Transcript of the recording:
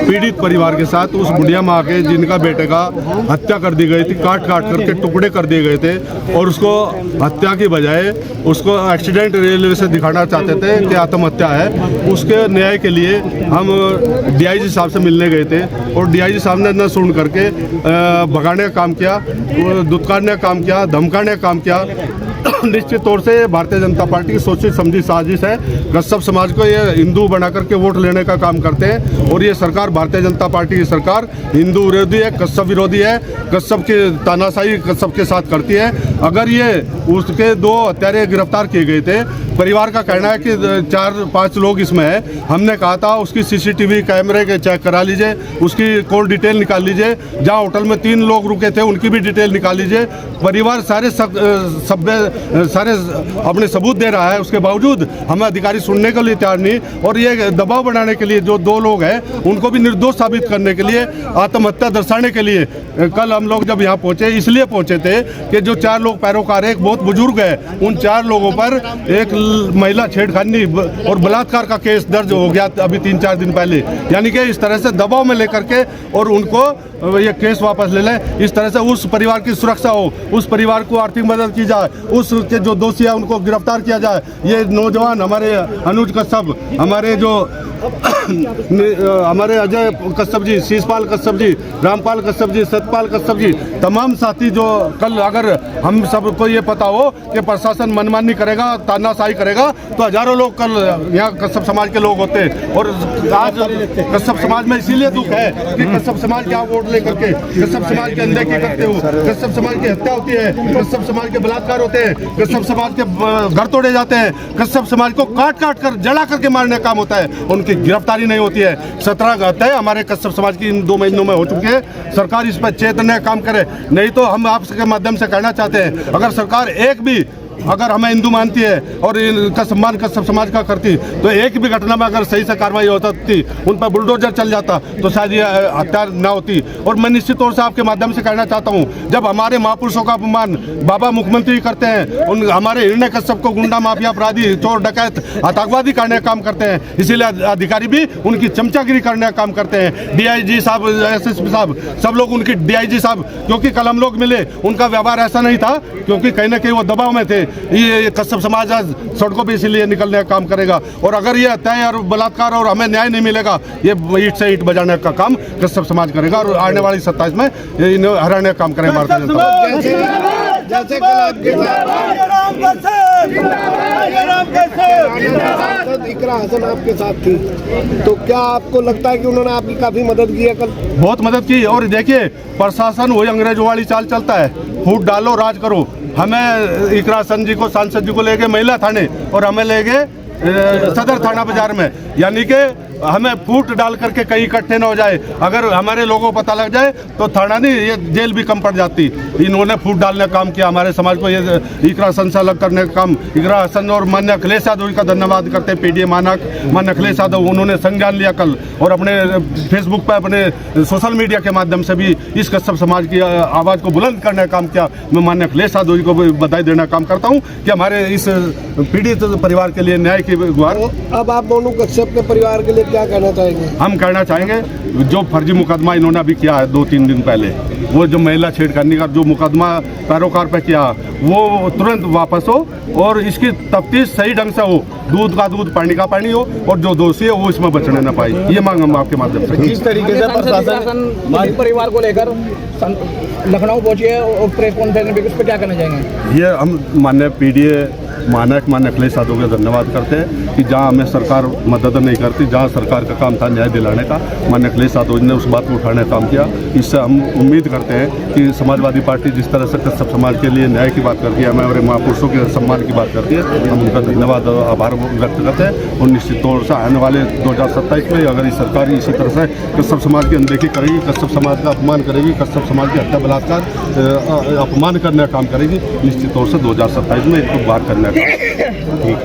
पीड़ित परिवार के साथ उस बुढ़िया माँ के जिनका बेटे का हत्या कर दी गई थी, काट काट करके टुकड़े कर दिए गए थे और उसको हत्या की बजाय उसको एक्सीडेंट रेलवे से दिखाना चाहते थे कि आत्महत्या है। उसके न्याय के लिए हम डीआईजी साहब से मिलने गए थे और डीआईजी साहब ने न सुन करके भगाने का काम किया, दुत्कारने का काम किया, धमकाने का काम किया। निश्चित तौर से भारतीय जनता पार्टी की सोची समझी साजिश है। कश्यप समाज को ये हिंदू बना करके वोट लेने का काम करते हैं और ये सरकार, भारतीय जनता पार्टी की सरकार हिंदू विरोधी है, कश्यप विरोधी है, कश्यप की तानाशाही कश्यप के साथ करती है। अगर ये उसके 2 हत्यारे गिरफ्तार किए गए थे, परिवार का कहना है कि 4-5 लोग इसमें है। हमने कहा था उसकी सीसीटीवी कैमरे के चेक करा लीजिए, उसकी कॉल डिटेल निकाल लीजिए, जहाँ होटल में 3 लोग रुके थे उनकी भी डिटेल निकाल लीजिए। परिवार सारे सारे अपने सबूत दे रहा है, उसके बावजूद हमें अधिकारी सुनने के लिए तैयार नहीं। और ये दबाव बनाने के लिए जो 2 लोग हैं उनको भी निर्दोष साबित करने के लिए, आत्महत्या दर्शाने के लिए कल हम लोग जब यहाँ पहुँचे, इसलिए पहुँचे थे कि जो 4 लोग पैरोकार है, एक बहुत बुजुर्ग है, उन 4 लोगों पर एक महिला छेड़खानी और बलात्कार का केस दर्ज हो गया अभी 3-4 दिन पहले। यानी कि इस तरह से दबाव में लेकर के और उनको ये केस वापस ले लें, इस तरह से उस परिवार की सुरक्षा हो, उस परिवार को आर्थिक मदद की जाए, उसके जो दोषी है उनको गिरफ्तार किया जाए। ये नौजवान हमारे अनुज कश्यप, हमारे जो हमारे अजय कश्यप जी, शीशपाल कश्यप जी, रामपाल कश्यप जी, सतपाल कश्यप जी, तमाम साथी जो कल अगर हम सबको ये पता हो कि प्रशासन मनमानी करेगा, तानाशाही करेगा, तो हजारों लोग कल यहाँ कश्यप समाज के लोग होते। और आज कश्यप समाज में इसीलिए दुख है कि कश्यप समाज क्या वोट लेकर के कश्यप समाज के अनदेखी करते हो, कश्यप समाज की हत्या होती है, कश्यप समाज के बलात्कार होते हैं, कश्यप समाज के घर तोड़े जाते हैं, कश्यप समाज को काट काट कर जला करके मारने का काम होता है, उनकी गिरफ्तारी नहीं होती है। 17 हत्याएं हमारे कश्यप समाज की इन 2 महीनों में हो चुकी है। सरकार इस पर चेतने काम करे, नहीं तो हम आपके माध्यम से कहना चाहते हैं, अगर सरकार एक भी अगर हमें हिंदू मानती है और इनका सम्मान कश्यप समाज का करती, तो एक भी घटना में अगर सही से कार्रवाई होती, उन पर बुलडोजर चल जाता, तो शायद ये हत्या ना होती। और मैं निश्चित तौर से आपके माध्यम से कहना चाहता हूँ, जब हमारे महापुरुषों का अपमान बाबा मुख्यमंत्री करते हैं, उन हमारे हिरण्य कश्यप को गुंडा माफिया अपराधी, चोर डकैत, आतंकवादी करने का काम करते हैं, इसीलिए अधिकारी भी उनकी चमचागिरी करने का काम करते हैं। डीआईजी साहब, एसएसपी साहब, सब लोग उनकी डीआईजी साहब, क्योंकि कल हम लोग मिले, उनका व्यवहार ऐसा नहीं था, क्योंकि कहीं ना कहीं वो दबाव में थे। ये कश्यप समाज आज सड़कों पे इसीलिए निकलने का काम करेगा। और अगर ये हत्याएं और बलात्कार और हमें न्याय नहीं मिलेगा, ये ईंट से ईंट बजाने का काम कश्यप समाज करेगा और आने वाली 27 में इन्हें हराने का काम करेगा भारतीय जनता पार्टी। इकरा हसन आपके साथ थी, तो क्या आपको लगता है कि उन्होंने आपकी काफी मदद की है? कल बहुत मदद की। और देखिए, प्रशासन वही अंग्रेजों वाली चाल चलता है, फूट डालो राज करो। हमें इकरा हसन जी को, सांसद जी को ले गए महिला थाने और हमें ले गए सदर थाना बाजार में, यानी कि हमें फूट डाल करके कहीं इकट्ठे न हो जाए। अगर हमारे लोगों को पता लग जाए तो थाना नहीं, ये जेल भी कम पड़ जाती। इन्होंने फूट डालने का काम किया, हमारे समाज को ये इकरा हसन से अलग करने का काम। इकरा हसन और मान्य अखिलेश यादव का धन्यवाद करते हैं, पीडीए मान्य अखिलेश यादव, उन्होंने संज्ञान लिया कल और अपने फेसबुक पर, अपने सोशल मीडिया के माध्यम से भी इस कश्यप समाज की आवाज़ को बुलंद करने का काम किया। मैं मान्य अखिलेश यादव जी को बधाई देने का काम करता हूँ कि हमारे इस पीड़ित परिवार के लिए न्याय की गुहार। अब आप मोनू कश्यप के परिवार के लिए क्या कहना चाहेंगे? हम कहना चाहेंगे, जो फर्जी मुकदमा इन्होंने अभी किया है 2-3 दिन पहले, वो जो महिला छेड़खानी का जो मुकदमा पैरोकार पे किया, वो तुरंत वापस हो और इसकी तफ्तीश सही ढंग से हो, दूध का दूध पानी का पानी हो, और जो दोषी है वो इसमें बचने न पाए। ये मांग हम आपके माध्यम से। किस तरीके से प्रशासन परिवार को लेकर लखनऊ पहुंचे और प्रेस कॉन्फ्रेंस में, उस पर क्या कहना चाहेंगे? ये हम माननीय पीडीए मान्य अखिलेश यादव का धन्यवाद करते हैं कि जहां हमें सरकार मदद नहीं करती, जहां सरकार का काम था न्याय दिलाने का, मान्य अखिलेश यादव ने उस बात को उठाने का काम किया। इससे हम उम्मीद करते हैं कि समाजवादी पार्टी जिस तरह से कश्यप समाज के लिए न्याय की बात करती है, हमारे महापुरुषों के सम्मान की बात करती है, हम उनका धन्यवाद और आभार व्यक्त करते हैं। और निश्चित तौर से आने वाले 2027 में अगर इस सरकार इसी तरह से कश्यप समाज की अनदेखी करेगी, कश्यप समाज का अपमान करेगी, कश्यप समाज की हत्या बलात्कार अपमान करने का काम करेगी, निश्चित तौर से 2027 में इसको बाहर करने का। ठीक।